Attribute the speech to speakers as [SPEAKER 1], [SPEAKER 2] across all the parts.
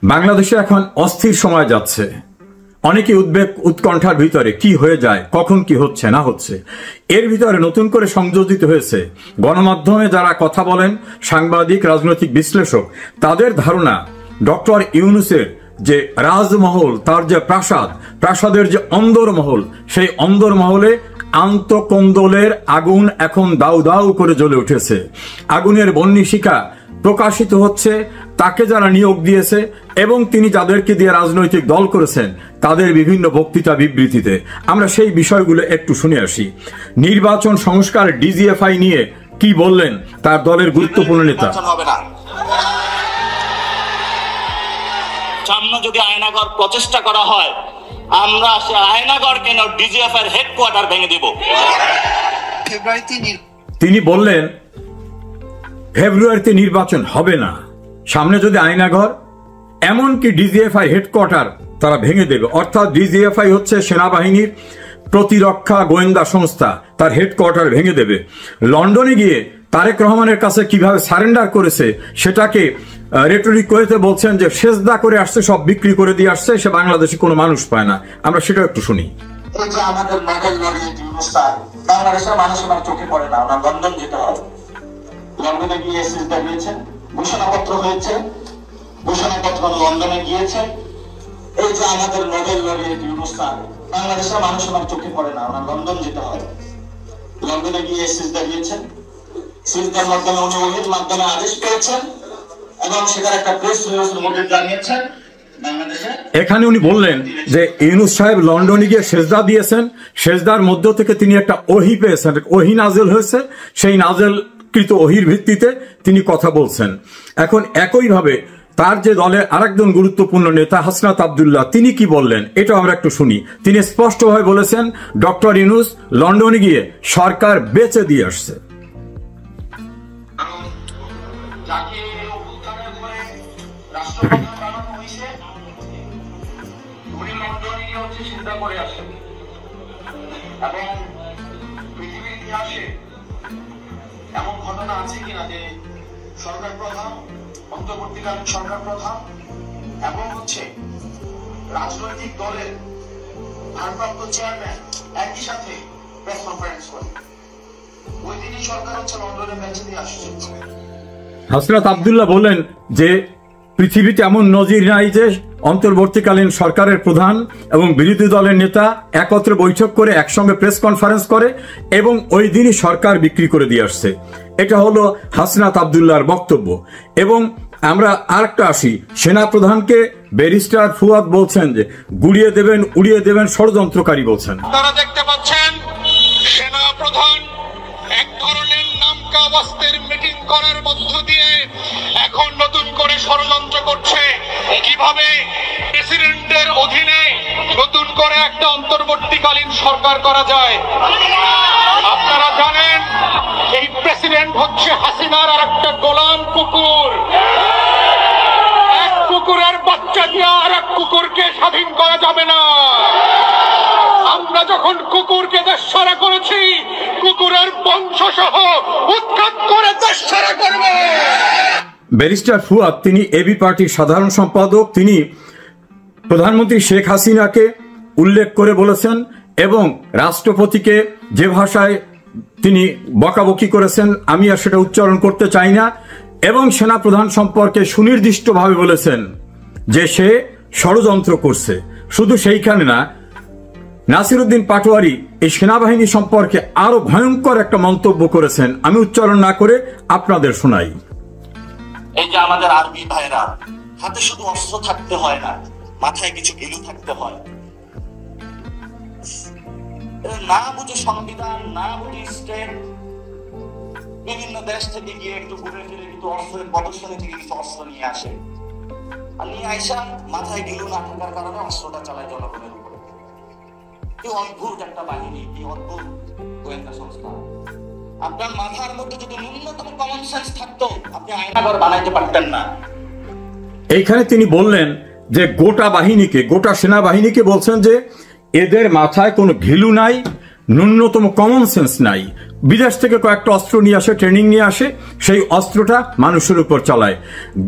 [SPEAKER 1] বাংলাদেশে এখন অস্থির সময় যাচ্ছে। অনেকে উদ্বেগ উৎকণ্ঠার ভিতরে কি হয়ে যায়, কখন কি হচ্ছে না হচ্ছে। এর ভিতরে নতুন করে সংযোজিত হয়েছে গণমাধ্যমে যারা কথা বলেন, সাংবাদিক, রাজনৈতিক বিশ্লেষক, তাদের ধারণা ডক্টর ইউনূসের যে রাজমহল, তার যে প্রাসাদের যে অন্দরমহল, সেই অন্দরমহলে আন্তঃকন্দলের আগুন এখন দাউ দাউ করে জ্বলে উঠেছে। আগুনের বহ্নিশিখা প্রকাশিত হচ্ছে তাকে যারা নিয়োগ দিয়েছে এবং তিনি যাদেরকে দিয়ে রাজনৈতিক দল করেছেন তাদের বিভিন্ন বক্তৃতা বিবৃতিতে। আমরা সেই বিষয়গুলো একটু শুনে আসি। নির্বাচন সংস্কার ডিজিএফআই নিয়ে কি বললেন তার দলের গুরুত্বপূর্ণ নেতা।
[SPEAKER 2] সামনে যদি আয়নাগর প্রচেষ্টা করা হয়, আমরা সে আয়নাগর কেন ডিজিএফআই এর হেডকোয়ার্টার ভেঙে দেব।
[SPEAKER 1] তিনি বললেন ফেব্রুয়ারিতে নির্বাচন হবে না, সামনে যদি আয়নাঘর, এমনকি ডিজিএফআই হেডকোয়ার্টার তারা ভেঙে দেবে। অর্থাৎ ডিজিএফআই হচ্ছে সেনাবাহিনীর প্রতিরক্ষা গোয়েন্দা সংস্থা, তার হেডকোয়ার্টার ভেঙে দেবে। লন্ডনে গিয়ে তারেক রহমানের কাছে কিভাবে সারেন্ডার করেছে সেটাকে রেটরিক করতে বলছেন যে সেজদা করে আসছে, সব বিক্রি করে দিয়ে আসছে, সে বাংলাদেশে কোনো মানুষ পায় না। আমরা সেটা একটু শুনি।
[SPEAKER 3] এই যে আমাদের নোবেল লরিয়েট ইউনূস, বাংলাদেশের মানুষ আমার চোখে পড়ে না, ওনার লন্ডন যেতে হবে। লন্ডনে গিয়ে সিজদা দিয়েছেন, ঘোষণাপত্র হয়েছে, ঘোষণাপত্র লন্ডনে গিয়েছে। এই যে আমাদের নোবেল লরিয়েট ইউনূস, বাংলাদেশের মানুষ আমার চোখে পড়ে না, ওনার লন্ডন যেতে হবে। লন্ডনে গিয়ে সিজদা দিয়েছেন, সিজদার মাধ্যমে উনি ওহির মাধ্যমে আদেশ পেয়েছেন এবং সেটার একটা প্রেস রিলিজের মধ্যে জানিয়েছেন
[SPEAKER 1] এখানে উনি বললেন যে ইউনূস সাহেব লন্ডনে গিয়ে সেজদা দিয়েছেন, সেজদার মধ্য থেকে তিনি একটা ওহি পেয়েছেন, ওহি নাজেল হয়েছে, সেই নাজেলকৃত ওহির ভিত্তিতে তিনি কথা বলছেন। এখন একইভাবে তার যে দলের আরেকজন গুরুত্বপূর্ণ নেতা হাসনাত আব্দুল্লাহ, তিনি কি বললেন এটা আমরা একটু শুনি। তিনি স্পষ্টভাবে বলেছেন ডক্টর ইউনূস লন্ডনে গিয়ে সরকার বেচে দিয়ে আসছে।
[SPEAKER 3] এমন ঘটনা আছে কিনা যে সরকার প্রধান, অন্তর্বর্তীকালীন সরকার প্রধান এবং রাজনৈতিক দলের ভারপ্রাপ্ত চেয়ারম্যান একই সাথে প্রেস কনফারেন্স করে? ওই দিনই সরকার লন্ডনে বেঁচে দিয়ে আসছে।
[SPEAKER 1] হাসনাত আব্দুল্লাহ বলেন যে পৃথিবীতে এমন নজির নাই যে অন্তর্বর্তীকালীন সরকারের প্রধান এবং বিরোধী দলের নেতা একত্রে বৈঠক করে একসঙ্গে প্রেস কনফারেন্স করে এবং ওই দিনই সরকার বিক্রি করে দিয়ে আসছে। এটা হলো হাসনাত আব্দুল্লাহর বক্তব্য। এবং আমরা আরেকটা আসি, সেনা প্রধানকে ব্যারিস্টার ফুয়াদ বলছেন যে গুড়িয়ে দেবেন, উড়িয়ে দেবেন, ষড়যন্ত্রকারী বলছেন।
[SPEAKER 4] আপনারা দেখতে পাচ্ছেন সেনা প্রধান এক ধরনের নামকাওয়াস্তের মিটিং করার মধ্য দিয়ে এখন নতুন করে ষড়যন্ত্র করছে কিভাবে প্রেসিডেন্টের অধীনে নতুন করে একটা অন্তর্বর্তীকালীন সরকার করা যায়। আপনারা জানেন এই প্রেসিডেন্ট হচ্ছে হাসিনার আর একটা গোলাম কুকুর। এক কুকুরের বাচ্চা দিয়ে আর এক কুকুরকে স্বাধীন করা যাবে না। আমরা যখন কুকুরকে দেশছাড়া করেছি, কুকুরের বংশ সহ উৎখাত করে দেশছাড়া করব।
[SPEAKER 1] ব্যারিস্টার ফুয়াদ তিনি এবি পার্টির সাধারণ সম্পাদক, তিনি প্রধানমন্ত্রী শেখ হাসিনাকে উল্লেখ করে বলেছেন এবং রাষ্ট্রপতিকে যে ভাষায় তিনি বকাবকি করেছেন আমি আর সেটা উচ্চারণ করতে চাই না, এবং সেনাপ্রধান সম্পর্কে সুনির্দিষ্টভাবে বলেছেন যে সে ষড়যন্ত্র করছে। শুধু সেইখানে না, নাসিরউদ্দিন পাটোয়ারি এই সেনাবাহিনী সম্পর্কে আরো ভয়ঙ্কর একটা মন্তব্য করেছেন, আমি উচ্চারণ না করে আপনাদের শোনাই।
[SPEAKER 2] এই যে আমাদের আর্মি ভাইরা, হাতে শুধু অস্ত্র থাকতে হয় না, মাথায় কিছু গিলু থাকতে হয়। না বুঝে সংবিধান, না বুঝে স্টেট, বিভিন্ন দেশ থেকে গিয়ে একটু ঘুরে ফিরে কিন্তু অস্ত্রের প্রদর্শনী থেকে কিছু অস্ত্র নিয়ে আসে, আর নিয়ে আইসা মাথায় গিলু না থাকার কারণে অস্ত্রটা চালায় জনগণের উপরে। কি অদ্ভুত একটা বাহিনী, কি অদ্ভুত গোয়েন্দা সংস্থা। আপনার মাথার মধ্যে যদি ন্যূনতম কমন সেন্স থাকতো, আপনি আয়নাঘর বানাইতে পারতেন না।
[SPEAKER 1] এইখানে তিনি বললেন যে গোটা বাহিনীকে, গোটা সেনাবাহিনীকে বলছেন যে এদের মাথায় কোনো ঘিলু নাই, ন্যূনতম কমন সেন্স নাই। বিদেশ থেকে কয়েকটা অস্ত্র নিয়ে আসে, ট্রেনিং নিয়ে আসে, সেই অস্ত্রটা মানুষের উপর চালায়।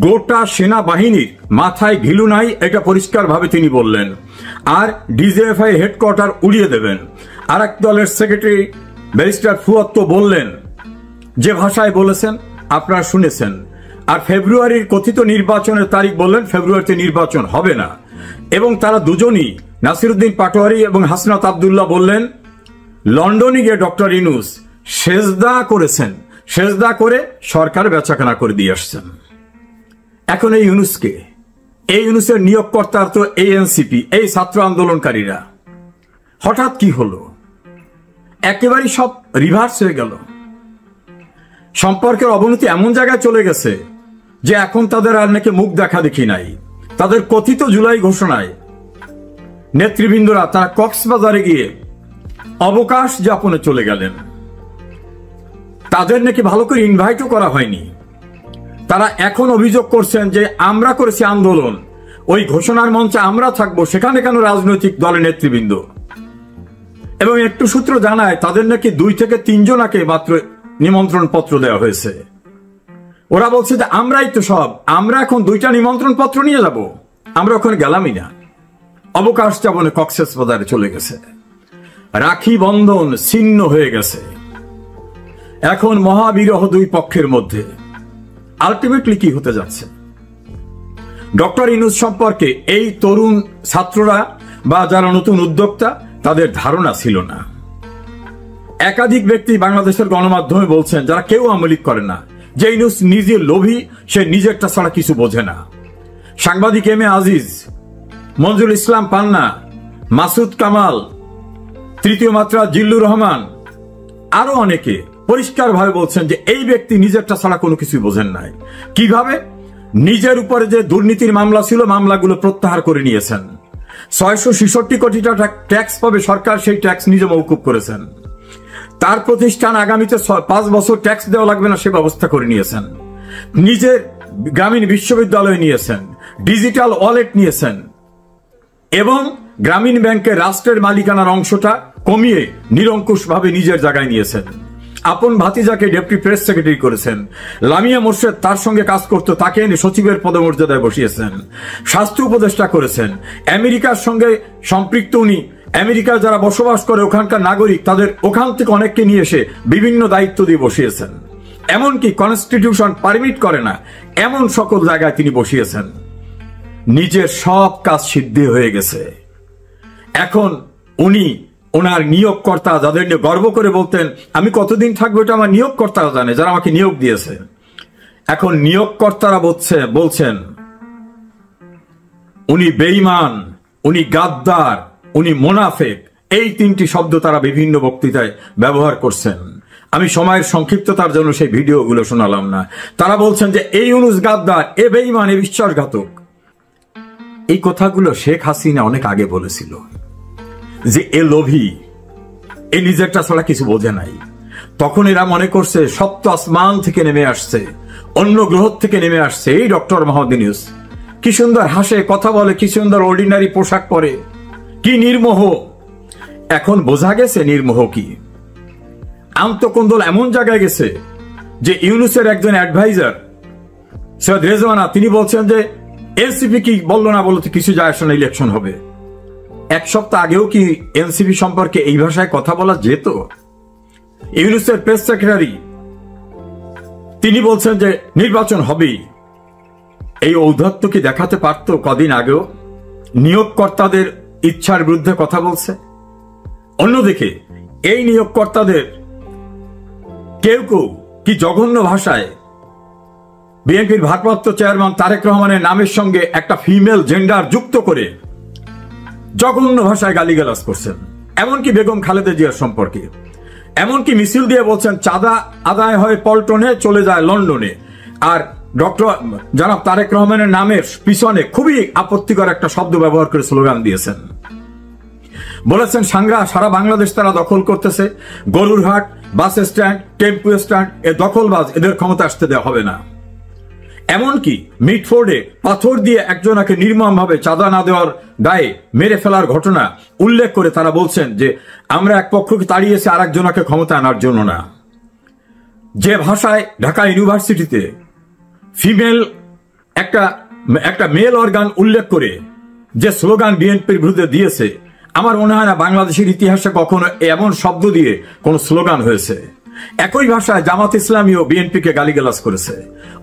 [SPEAKER 1] গোটা সেনাবাহিনীর মাথায় ঘিলু নাই, এটা পরিষ্কারভাবে তিনি বললেন। আর ডিজিএফআই হেডকোয়ার্টার উড়িয়ে দেবেন। আর এক দলের সেক্রেটারি ব্যারিস্টার ফুয়াদ তো বললেন, যে ভাষায় বলেছেন আপনারা শুনেছেন। আর ফেব্রুয়ারির কথিত নির্বাচনের তারিখ বললেন ফেব্রুয়ারিতে নির্বাচন হবে না। এবং তারা দুজনই, নাসিরউদ্দিন পাটোয়ারি এবং হাসনাত আব্দুল্লাহ বললেন লন্ডনে গিয়ে ডক্টর ইউনূস সেজদা করেছেন, সেজদা করে সরকার বেচাকেনা করে দিয়ে আসছেন। এখন এই ইউনূসকে, এই ইউনূসের নিয়োগকর্তা তো এই এনসিপি, এই ছাত্র আন্দোলনকারীরা। হঠাৎ কি হলো? একেবারেই সব রিভার্স হয়ে গেল। সম্পর্কের অবনতি এমন জায়গায় চলে গেছে যে এখন তাদের আর নাকি মুখ দেখা দেখি নাই। তাদের কথিত জুলাই ঘোষণায় নেতৃবৃন্দরা তারা কক্সবাজারে গিয়ে অবকাশ যাপনে চলে গেলেন। তাদের নাকি ভালো করে ইনভাইটও করা হয়নি। তারা এখন অভিযোগ করছেন যে আমরা করেছি আন্দোলন, ওই ঘোষণার মঞ্চে আমরা থাকবো, সেখানে কেন রাজনৈতিক দলের নেতৃবৃন্দ? এবং একটু সূত্র জানায় তাদের নাকি 2 থেকে 3 জনাকে মাত্র নিমন্ত্রণ পত্র দেওয়া হয়েছে। ওরা বলছে যে আমরাই তো সব, আমরা এখন 2টা নিমন্ত্রণ পত্র নিয়ে যাব, আমরা ওখানে গেলামই না। অবকাশ যাপনে কক্সবাজারে চলে গেছে। রাখি বন্ধন ছিন্ন হয়ে গেছে। এখন মহাবিরহ 2 পক্ষের মধ্যে। আলটিমেটলি কি হতে যাচ্ছে? ডক্টর ইউনূস সম্পর্কে এই তরুণ ছাত্ররা বা যারা নতুন উদ্যোক্তা, তাদের ধারণা ছিল না। একাধিক ব্যক্তি বাংলাদেশের গণমাধ্যমে বলছেন, যারা কেউ আমলিক করে না, যে ইউনূস নিজে লোভী, সে নিজেরটা ছাড়া কিছু বোঝে না। সাংবাদিক এম এ আজিজ, মঞ্জুল ইসলাম পান্না, মাসুদ কামাল, তৃতীয় মাত্রা জিল্লুর রহমান, আরো অনেকে পরিষ্কারভাবে বলছেন যে এই ব্যক্তি নিজেরটা ছাড়া কোনো কিছু বোঝেন নাই। কিভাবে? নিজের উপরে যে দুর্নীতির মামলা ছিল, মামলাগুলো প্রত্যাহার করে নিয়েছেন। 666 কোটি টাকা ট্যাক্স পাবে সরকার, সেই ট্যাক্স নিজে মওকুফ করেছেন। তার প্রতিষ্ঠান আগামীতে 5 বছর ট্যাক্স দেওয়া লাগবে না, সে ব্যবস্থা করে নিয়েছেন। নিজের গ্রামীণ বিশ্ববিদ্যালয় নিয়েছেন, ডিজিটাল ওয়ালেট নিয়েছেন, এবং গ্রামীণ ব্যাংকের রাষ্ট্রের মালিকানার অংশটা কমিয়ে নিরঙ্কুশভাবে নিজের জায়গায় নিয়েছেন। আপন ভাতিজাকে ডেপুটি প্রেস সেক্রেটারি করেছেন। লামিয়া মোর্শেদ তার সঙ্গে কাজ করত, তাকে এনে সচিবের পদমর্যাদায় বসিয়েছেন। স্বাস্থ্য উপদেষ্টা করেছেন। আমেরিকার সঙ্গে সম্পৃক্ত উনি, আমেরিকায় যারা বসবাস করে ওখানকার নাগরিক, তাদের ওখান থেকে অনেককে নিয়ে এসে বিভিন্ন দায়িত্ব দিয়ে বসিয়েছেন। এমনকি কনস্টিটিউশন পারমিট করে না এমন সকল জায়গায় তিনি বসিয়েছেন। নিজের সব কাজ সিদ্ধ হয়ে গেছে। এখন উনি ওনার নিয়োগকর্তা, যাদের নিয়ে গর্ব করে বলতেন আমি কতদিন থাকবো এটা আমার নিয়োগকর্তারা জানে, যারা আমাকে নিয়োগ দিয়েছে। এখন নিয়োগকর্তারা বলছেন উনি বেঈমান, উনি গাদ্দার, উনি মুনাফিক। এই 3টি শব্দ তারা বিভিন্ন বক্তৃতায় ব্যবহার করছেন। আমি সময়ের সংক্ষিপ্ততার জন্য সেই ভিডিওগুলো শোনালাম না। তারা বলছেন যে এই ইউনূস গাদ্দার, এ বেঈমান, এ বিশ্বাসঘাতক। এই কথাগুলো শেখ হাসিনা অনেক আগে বলেছিল যে এ লোভী, এ নিজেরটা ছাড়া কিছু বোঝে নাই। তখন এরা মনে করছে সপ্ত আসমান থেকে নেমে আসছে, অন্য গ্রহ থেকে নেমে আসছে এই ডক্টর মোহাম্মদ ইউনূস। কি সুন্দর হাসে, কথা বলে, কি সুন্দর অর্ডিনারি পোশাক পরে, কি নির্মোহ। এখন বোঝা গেছে নির্মোহ কি। আন্তঃকন্দল এমন জায়গায় গেছে যে ইউনূসের একজন অ্যাডভাইজার সৈয়দ রেজওয়ানা, তিনি বলছেন যে এনসিপি কি বললো না বলতে কিছু যায় আসে না, ইলেকশন হবে। 1 সপ্তাহ আগেও কি এনসিপি সম্পর্কে এই ভাষায় কথা বলা যেত? ইউনূসের প্রেস সেক্রেটারি তিনি বলছেন যে নির্বাচন হবেই। এই ঔদ্ধত্য কি দেখাতে পারত কদিন আগেও? নিয়োগকর্তাদের ইচ্ছার বিরুদ্ধে কথা বলছে। অন্যদিকে এই নিয়োগকর্তাদের কেউ কেউ কি জঘন্য ভাষায় বিএনপির ভারপ্রাপ্ত চেয়ারম্যান তারেক রহমানের নামের সঙ্গে একটা ফিমেল জেন্ডার যুক্ত করে জঘন্য ভাষায় গালিগালাজ করছেন। এমনকি বেগম খালেদা জিয়ার সম্পর্কে, এমনকি মিছিল দিয়ে বলছেন চাঁদা আদায় হয় পল্টনে, চলে যায় লন্ডনে। আর ডক্টর জনাব তারেক রহমানের নামের পিছনে খুবই আপত্তিকর একটা শব্দ ব্যবহার করে স্লোগান দিয়েছেন। বলেছেন সারা বাংলাদেশ তারা দখল করতেছে, গরুরহাট, বাস স্ট্যান্ড, টেম্পু স্ট্যান্ড, এ দখলবাজ, এদের ক্ষমতা আসতে দেওয়া হবে না। এমনকি মিটফোর্ডে পাথর দিয়ে একজনকে নির্মমভাবে চাঁদা না দেওয়ার দায়ে মেরে ফেলার ঘটনা উল্লেখ করে তারা বলছেন যে আমরা এক পক্ষকে তাড়িয়েছি আর একজনকে ক্ষমতা আনার জন্য না। যে ভাষায় ঢাকা ইউনিভার্সিটিতে ফিমেল একটা মেল অর্গান উল্লেখ করে যে স্লোগান বিএনপির বিরুদ্ধে দিয়েছে, আমার মনে হয় না বাংলাদেশের ইতিহাসে কখনো এমন শব্দ দিয়ে কোন স্লোগান হয়েছে। একই ভাষায় জামাত ইসলামীও বিএনপিকে গালিগালাজ করেছে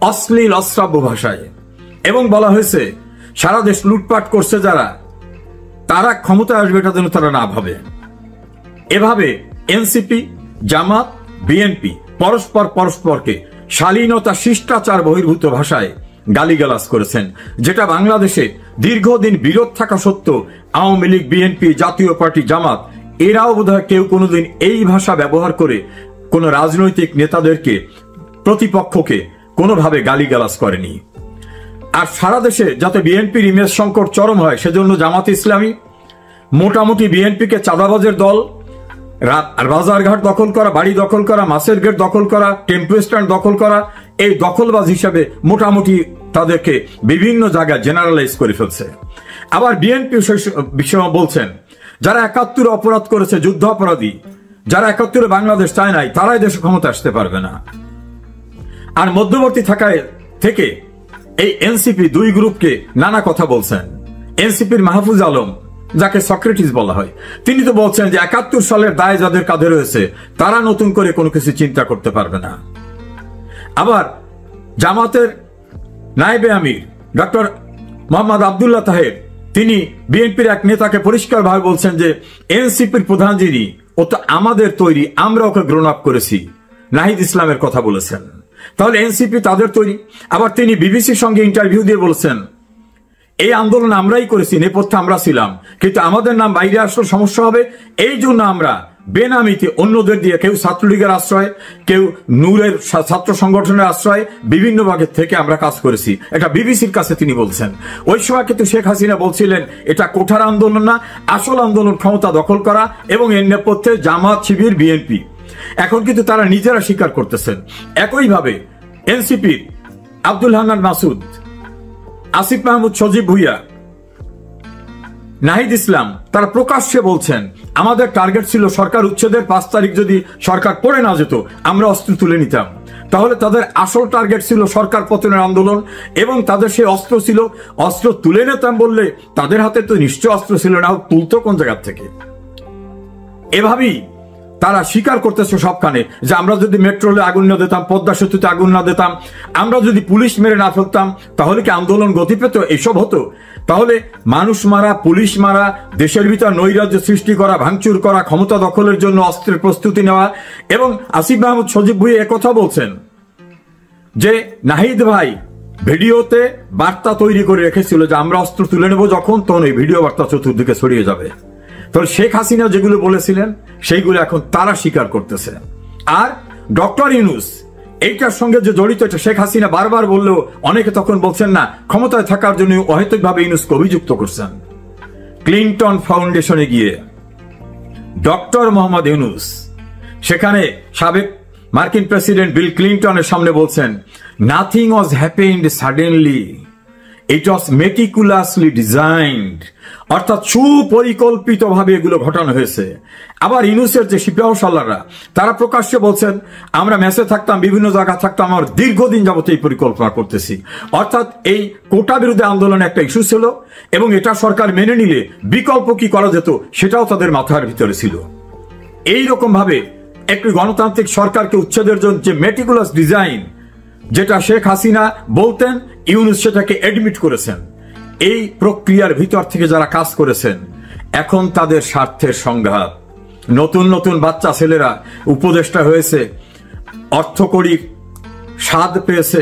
[SPEAKER 1] অশ্লীল অশ্রাব্য ভাষায়, এবং বলা হয়েছে সারা দেশ লুটপাট করছে যারা, তারা ক্ষমতায় আসবে এটা যেন তারা না ভাবে। এভাবে এনসিপি, জামাত, বিএনপি পরস্পরকে শালীনতা শিষ্টাচার বহির্ভূত ভাষায় গালিগালাজ করেছেন, যেটা বাংলাদেশে দীর্ঘদিন বিরোধ থাকা সত্ত্বেও আওয়ামী লীগ, বিএনপি, জাতীয় পার্টি, জামাত এরাও বোধহয় কেউ কোনোদিন এই ভাষা ব্যবহার করে কোন রাজনৈতিক নেতাদেরকে, প্রতিপক্ষকে কোনোভাবে গালিগালাজ করেনি। আর সারা দেশে যাতে বিএনপির ইমেজ সংকট চরম হয় সেজন্য জামাত ইসলামী মোটামুটি বিএনপিকে চাঁদাবাজের দল, বাজারঘাট দখল করা, বাড়ি দখল করা, মাছের গেট দখল করা, টেম্পো স্ট্যান্ড দখল করা, এই দখলবাজ হিসাবে মোটামুটি তাদেরকে বিভিন্ন জায়গায় জেনারেলাইজ করে ফেলছে। আবার বিএনপি বিষয় বলছেন যারা ৭১ অপরাধ করেছে, যুদ্ধ অপরাধী, যারা ৭১ বাংলাদেশ চায় নাই, তারাই দেশে ক্ষমতা আসতে পারবে না। আর মধ্যবর্তী থেকে এই এনসিপি দুই গ্রুপকে নানা কথা বলছেন। এনসিপির মাহফুজ আলম, যাকে সক্রেটিস বলা হয়, তিনি তো বলছেন যে ৭১ সালের দায় যাদের কাঁধে রয়েছে তারা নতুন করে কোনো কিছু চিন্তা করতে পারবে না। আবার জামাতের নায়েবে আমির ডক্টর মোহাম্মদ আব্দুল্লাহ তাহের, তিনি বিএনপির এক নেতাকে পরিষ্কারভাবে বলছেন যে এনসিপির প্রধান যিনি, ও তো আমাদের তৈরি, আমরা ওকে গ্রোন আপ করেছি, নাহিদ ইসলামের কথা বলেছেন। তাহলে এনসিপি তাদের তৈরি। আবার তিনি বিবিসির সঙ্গে ইন্টারভিউ দিয়ে বলছেন এই আন্দোলন আমরাই করেছি, নেপথ্যে আমরা ছিলাম, কিন্তু আমাদের নাম বাইরে আসলে সমস্যা হবে, এই জন্য আমরা বেনামিতে অন্যদের দিয়ে, কেউ ছাত্রলীগের আশ্রয়, কেউ নূরের ছাত্র সংগঠনের আশ্রয়, বিভিন্ন ভাগের থেকে আমরা কাজ করেছি। এটা বিবিসির কাছে তিনি বলছেন। ওই সময় কিন্তু শেখ হাসিনা বলছিলেন এটা কোঠার আন্দোলন না, আসল আন্দোলন ক্ষমতা দখল করা, এবং এর নেপথ্যে জামাত, শিবির, বিএনপি। এখন কিন্তু তারা নিজেরা স্বীকার করতেছেন। একইভাবে এনসিপির আব্দুল হান্নান মাসুদ, আসিফ মাহমুদ, সজীব ভুইয়া, নাহিদ ইসলাম, তারা প্রকাশ্যে বলছেন আমাদের টার্গেট ছিল সরকার উচ্ছেদের ৫ তারিখ যদি সরকার পড়ে না যেত আমরা অস্ত্র তুলে নিতাম। তাহলে তাদের আসল টার্গেট ছিল সরকার পতনের আন্দোলন, এবং তাদের সেই অস্ত্র ছিল অস্ত্র তুলে নিতাম বললে তাদের হাতে তো নিশ্চয় অস্ত্র ছিল না, তুলতো কোন জায়গা থেকে। এভাবেই তারা স্বীকার করতেছে সবখানে যে আমরা যদি মেট্রোলে আগুন না দিতাম, পদ্মা সেতুতে আগুন না দিতাম, আমরা যদি পুলিশ মেরে না ফেলতাম, তাহলে কি আন্দোলন গতি পেত? এসব হতো? তাহলে মানুষ মারা, পুলিশ মারা, দেশের ভিতর নৈরাজ্য সৃষ্টি করা, ভাঙচুর করা, ক্ষমতা দখলের জন্য অস্ত্রের প্রস্তুতি নেওয়া। এবং আসিফ মাহমুদ, সজীব ভুইয়া একথা বলছেন যে নাহিদ ভাই ভিডিওতে বার্তা তৈরি করে রেখেছিল যে আমরা অস্ত্র তুলে নেব যখন, তখন এই ভিডিও বার্তা চতুর্দিকে ছড়িয়ে যাবে। তাহলে শেখ হাসিনা যেগুলো বলেছিলেন সেইগুলো এখন তারা স্বীকার করতেছে। আর ডক্টর ইউনূস এইটার সঙ্গে যে জড়িত, এটা শেখ হাসিনা বারবার বললেও অনেকে তখন বলছেন না, ক্ষমতায় থাকার জন্য অহেতুকভাবে ইউনূসকে অভিযুক্ত করছেন। ক্লিনটন ফাউন্ডেশনে গিয়ে ডক্টর মোহাম্মদ ইউনূস সেখানে সাবেক মার্কিন প্রেসিডেন্ট বিল ক্লিনটনের সামনে বলছেন নাথিং ওয়াজ হ্যাপেন্ড সাডেনলি, ইট ওয়াজ মেটিকুলাসলি ডিজাইনড, অর্থাৎ সুপরিকল্পিতভাবে এগুলো ঘটানো হয়েছে। আবার ইউনূসের যে সিপাহসালাররা, তারা প্রকাশ্যে বলছেন আমরা মেসে থাকতাম, বিভিন্ন জায়গা থাকতাম, আমার দীর্ঘদিন যাবত এই পরিকল্পনা করতেছি। অর্থাৎ এই কোটা বিরোধী আন্দোলন একটা ইস্যু ছিল, এবং এটা সরকার মেনে নিলে বিকল্প কি করা যেত সেটাও তাদের মাথার ভিতরে ছিল। এইরকম ভাবে একটি গণতান্ত্রিক সরকারকে উচ্ছেদের জন্য যে মেটিকুলাস ডিজাইন, যেটা শেখ হাসিনা বলতেন, ইউনূস সেটাকে এডমিট করেছেন। এই প্রক্রিয়ার ভিতর থেকে যারা কাজ করেছেন, এখন তাদের স্বার্থের সংঘাত। নতুন নতুন বাচ্চা ছেলেরা উপদেষ্টা হয়েছে, অর্থকড়ির স্বাদ পেয়েছে,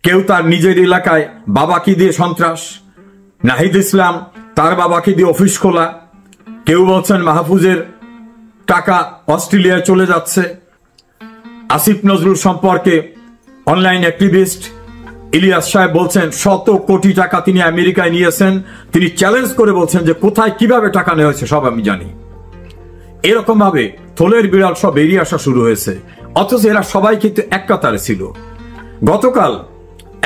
[SPEAKER 1] কেউ তার নিজের এলাকায় বাবাকে দিয়ে সন্ত্রাস, নাহিদ ইসলাম তার বাবাকে দিয়ে অফিস খোলা, কেউ বলছেন মাহফুজের টাকা অস্ট্রেলিয়ায় চলে যাচ্ছে। আসিফ নজরুল সম্পর্কে অনলাইন অ্যাক্টিভিস্ট ইলিয়াস সাহেব বলছেন 100 কোটি টাকা তিনি আমেরিকায় নিয়েছেন। তিনি চ্যালেঞ্জ করে বলছেন যে কোথায় কিভাবে টাকা নেওয়া হয়েছে সব আমি জানি। এরকম ভাবে থলের বিড়াল সব বেরিয়ে আসা শুরু হয়েছে, অথচ এরা সবাই কিন্তু এক কাতারে ছিল। গতকাল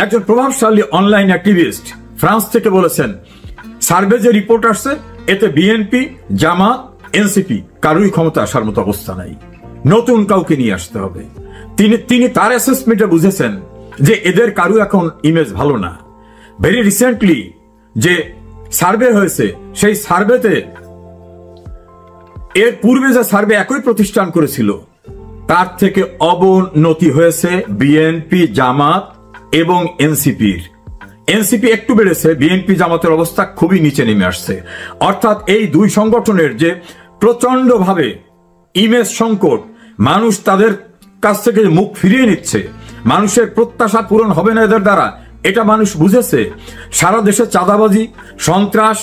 [SPEAKER 1] একজন প্রভাবশালী অনলাইন অ্যাক্টিভিস্ট ফ্রান্স থেকে বলেছেন, সার্ভে যে রিপোর্ট আসছে এতে বিএনপি, জামাত, এনসিপি কারোই ক্ষমতা আসার মতো অবস্থা নাই, নতুন কাউকে নিয়ে আসতে হবে। তিনি তার অ্যাসেসমেন্টে বুঝেছেন যে এদের কারো এখন ইমেজ ভালো না। ভেরি রিসেন্টলি যে সার্ভে হয়েছে, সেই সার্ভেতে এর পূর্বে যে সার্ভে একই প্রতিষ্ঠান করেছিল তার থেকে অবনতি হয়েছে বিএনপি, জামাত এবং এনসিপির। এনসিপি একটু বেড়েছে, বিএনপি জামাতের অবস্থা খুবই নিচে নেমে আসছে। অর্থাৎ এই দুই সংগঠনের যে প্রচন্ডভাবে ইমেজ সংকট, মানুষ তাদের কাছ থেকে মুখ ফিরিয়ে নিচ্ছে, মানুষের প্রত্যাশা পূরণ হবে না এদের দ্বারা, এটা মানুষ বুঝেছে। সারা দেশে চাঁদাবাজি, সন্ত্রাস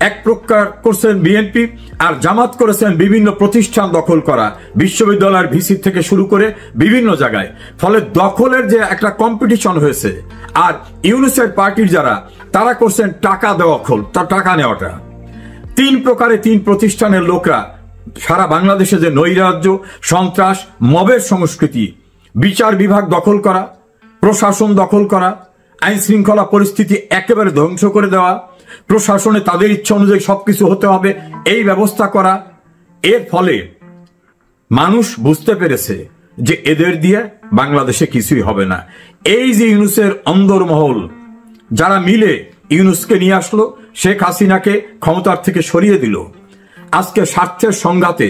[SPEAKER 1] এক প্রকার করছেন বিএনপি, আর জামাত করেছেন বিভিন্ন প্রতিষ্ঠান দখল করা, বিশ্ববিদ্যালয়ের ভিসি থেকে শুরু করে বিভিন্ন জায়গায়। ফলে দখলের যে একটা কম্পিটিশন হয়েছে, আর ইউনুসের পার্টির যারা তারা করছেন টাকা দেওয়া খোল, তার টাকা নেওয়াটা। তিন প্রকারে তিন প্রতিষ্ঠানের লোকরা সারা বাংলাদেশে যে নৈরাজ্য, সন্ত্রাস, মবের সংস্কৃতি, বিচার বিভাগ দখল করা, প্রশাসন দখল করা, আইন শৃঙ্খলা পরিস্থিতি একেবারে ধ্বংস করে দেওয়া, প্রশাসনে তাদের ইচ্ছা অনুযায়ী সবকিছু হতে হবে এই ব্যবস্থা করা। এর ফলে মানুষ বুঝতে পেরেছে যে এদের দিয়ে বাংলাদেশে কিছুই হবে না। এই যে ইউনুসের অন্দরমহল যারা মিলে ইউনুসকে নিয়ে আসলো, শেখ হাসিনাকে ক্ষমতার থেকে সরিয়ে দিল, আজকে স্বার্থের সংঘাতে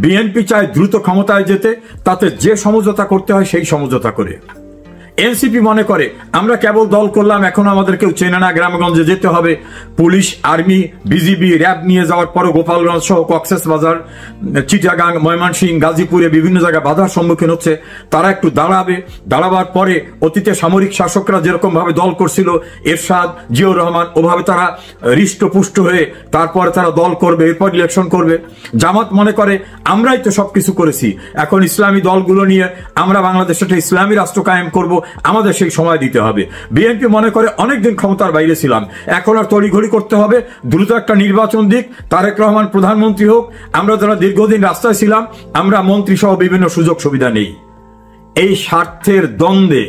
[SPEAKER 1] বিএনপি চায় দ্রুত ক্ষমতায় যেতে, তাতে যে সমঝোতা করতে হয় সেই সমঝোতা করে। এনসিপি মনে করে আমরা কেবল দল করলাম, এখন আমাদের কেউ চেনে না, গ্রামগঞ্জে যেতে হবে। পুলিশ, আর্মি, বিজিবি, র্যাব নিয়ে যাওয়ার পরও গোপালগঞ্জ সহ কক্সবাজার, চিটাগাং, ময়মনসিংহ, গাজীপুরে বিভিন্ন জায়গায় বাধার সম্মুখীন হচ্ছে। তারা একটু দাঁড়াবার পরে অতীতে সামরিক শাসকরা যেরকম ভাবে দল করছিল, এরশাদ, জিয়াউর রহমান, ওভাবে তারা হৃষ্টপুষ্ট হয়ে তারপরে তারা দল করবে, এরপর ইলেকশন করবে। জামাত মনে করে আমরাই তো সবকিছু করেছি, এখন ইসলামী দলগুলো নিয়ে আমরা বাংলাদেশে একটা ইসলামী রাষ্ট্র কায়েম করব, আমাদের সেই সময় দিতে হবে। বিএনপি মনে করে অনেকদিন ক্ষমতার বাইরে ছিলাম, এখন আর তড়িঘড়ি করতে হবে, দ্রুত একটা নির্বাচন দিক, তারেক রহমান প্রধানমন্ত্রী হোক, আমরা যারা দীর্ঘদিন রাস্তায় ছিলাম আমরা মন্ত্রী সহ বিভিন্ন সুযোগ সুবিধা নেই। এই স্বার্থের দ্বন্দ্বে,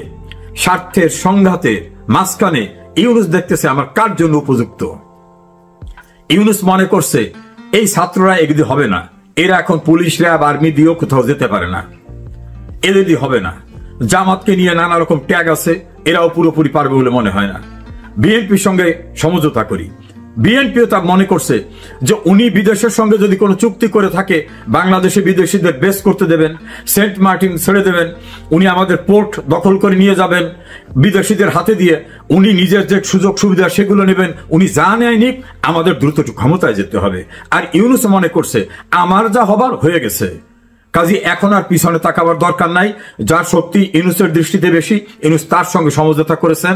[SPEAKER 1] স্বার্থের সংঘাতে মাঝখানে ইউনুস দেখতেছে আমার কার জন্য উপযুক্ত। ইউনুস মনে করছে এই ছাত্ররা এগুলি হবে না, এরা এখন পুলিশ, র্যাব, আর্মি দিয়েও কোথাও যেতে পারে না, এদের দিয়ে হবে না। জামাতকে নিয়ে নানা রকম ট্যাগ আছে, এরাও পুরোপুরি পারবে বলে মনে হয় না, বিএনপির সঙ্গে সমঝোতা করি। বিএনপিও তা মনে করছে যে উনি বিদেশের সঙ্গে যদি কোনো চুক্তি করে থাকে, বাংলাদেশে বিদেশিদের বেস করতে দেবেন, সেন্ট মার্টিন ছেড়ে দেবেন, উনি আমাদের পোর্ট দখল করে নিয়ে যাবেন বিদেশিদের হাতে দিয়ে, উনি নিজের যে সুযোগ সুবিধা সেগুলো নেবেন, উনি যা নেয় নিক, আমাদের দ্রুত ক্ষমতায় যেতে হবে। আর ইউনুস মনে করছে আমার যা হবার হয়ে গেছে, কাজী এখন আর পিছনে তাকাবার দরকার নাই। যার শক্তি ইউনুসের দৃষ্টিতে বেশি, ইউনুস তার সঙ্গে সমঝোতা করেছেন।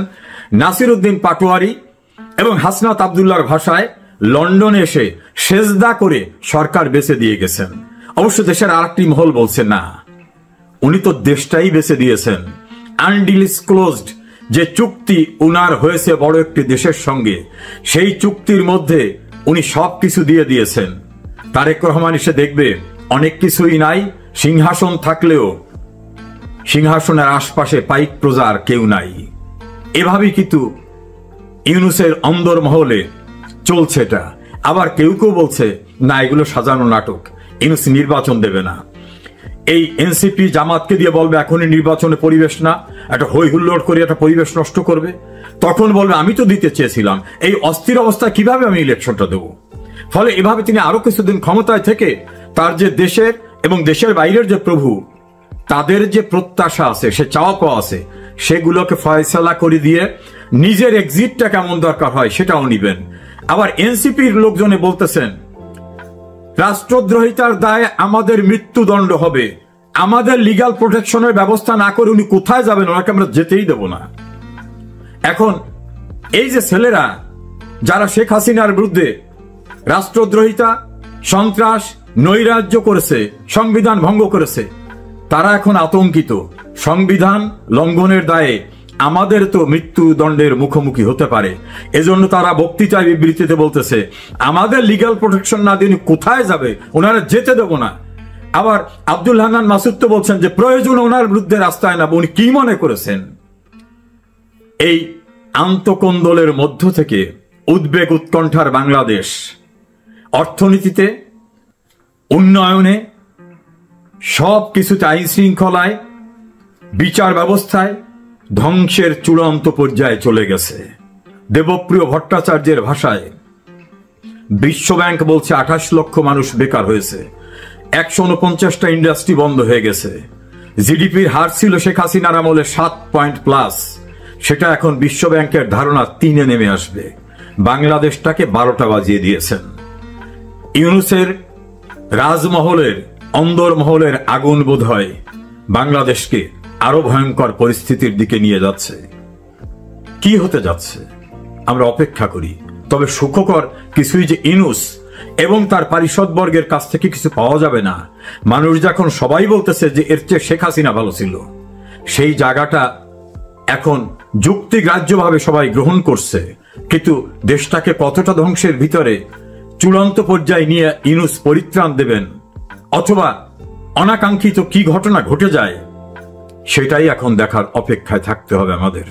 [SPEAKER 1] নাসির উদ্দিন পাটোয়ারি এবং হাসনাত আব্দুল্লাহর ভাষায় লন্ডনে এসে সেজদা করে সরকার বেঁচে দিয়ে গেছেন। অবশ্য দেশের আরেকটি মহল বলছে না, উনি তো দেশটাই বেঁচে দিয়েছেন। আনডিসক্লোজড যে চুক্তি উনার হয়েছে বড় একটি দেশের সঙ্গে, সেই চুক্তির মধ্যে উনি সবকিছু দিয়ে দিয়েছেন। তারেক রহমান এসে দেখবে অনেক কিছুই নাই, সিংহাসন থাকলেও সিংহাসনের আশপাশে পাইক প্রজার কেউ নাই। এভাবেই কিন্তু ইউনুসের অন্দরমহলে চলছে এটা। আবার কেউ কেউ বলছে না, এগুলো সাজানো নাটক, ইউনুস নির্বাচন দেবে না। এই এনসিপি জামাতকে দিয়ে বলবে এখনই নির্বাচনে পরিবেশ না, একটা হই হুল্লোড় করে একটা পরিবেশ নষ্ট করবে, তখন বলবে আমি তো দিতে চেয়েছিলাম, এই অস্থির অবস্থায় কিভাবে আমি ইলেকশনটা দেব। ফলে এভাবে তিনি আরো কিছুদিন ক্ষমতায় থেকে তার যে দেশের এবং দেশের বাইরের যে প্রভু, তাদের যে প্রত্যাশা আছে, সে চাওয়া পাওয়া আছে, সেগুলোকে ফয়সালা করে দিয়ে নিজের এক্সিটটা কেমন দরকার হয় সেটাও নিবেন। আবার এনসিপির লোকজনে বলতেছেন রাষ্ট্রদ্রোহিতার দায়ে আমাদের মৃত্যুদণ্ড হবে, আমাদের লিগ্যাল প্রোটেকশনের ব্যবস্থা না করে উনি কোথায় যাবেন, ওনাকে আমরা যেতেই দেব না। এখন এই যে ছেলেরা যারা শেখ হাসিনার বিরুদ্ধে রাষ্ট্রদ্রোহিতা, সন্ত্রাস, নৈরাজ্য করেছে, সংবিধান ভঙ্গ করেছে, তারা এখন আতঙ্কিত। সংবিধান লঙ্ঘনের দায়ে আমাদের তো মৃত্যুদণ্ডের মুখোমুখি হতে পারে, এজন্য তারা বক্তৃতায় বিবৃতিতে বলতেছে আমাদের লিগ্যাল প্রোটেকশন না দিয়ে কোথায় যাবে, ওনারা যেতে দেব না। আবার আব্দুল হান্নান মাসুদ তো বলছেন যে প্রয়োজন ওনার বিরুদ্ধে রাস্তায় নামবো। উনি কি মনে করেছেন এই আন্তকোন্দলের মধ্য থেকে উদ্বেগ উৎকণ্ঠার বাংলাদেশ অর্থনীতিতে, উন্নয়নে, সব কিছুতে, আইন শৃঙ্খলায়, বিচার ব্যবস্থায় ধ্বংসের চূড়ান্ত পর্যায়ে চলে গেছে। দেবপ্রিয় ভট্টাচার্যের ভাষায় বিশ্বব্যাংক বলছে 28 লক্ষ মানুষ বেকার হয়েছে, 149টা ইন্ডাস্ট্রি বন্ধ হয়ে গেছে। জিডিপির হার ছিল শেখ হাসিনার আমলে 7 পয়েন্ট প্লাস, সেটা এখন বিশ্বব্যাংকের ধারণা 3-এ নেমে আসবে। বাংলাদেশটাকে 12টা বাজিয়ে দিয়েছেন। ইউনূসের রাজমহলের, অন্দরমহলের আগুন বোধহয় বাংলাদেশকে আরো ভয়ঙ্কর পরিস্থিতির দিকে নিয়ে যাচ্ছে। কি হতে যাচ্ছে আমরা অপেক্ষা করি। তবে সুখকর কিছুই যে ইউনূস এবং তার পারিষদবর্গের কাছ থেকে কিছু পাওয়া যাবে না। মানুষ যখন সবাই বলতেছে যে এর চেয়ে শেখ হাসিনা ভালো ছিল, সেই জায়গাটা এখন যুক্তিগ্রাহ্যভাবে সবাই গ্রহণ করছে। কিন্তু দেশটাকে কতটা ধ্বংসের ভিতরে চূড়ান্ত পর্যায়ে নিয়ে ইউনূস পরিত্রাণ দেবেন অথবা অনাকাঙ্ক্ষিত কি ঘটনা ঘটে যায়, সেটাই এখন দেখার অপেক্ষায় থাকতে হবে আমাদের।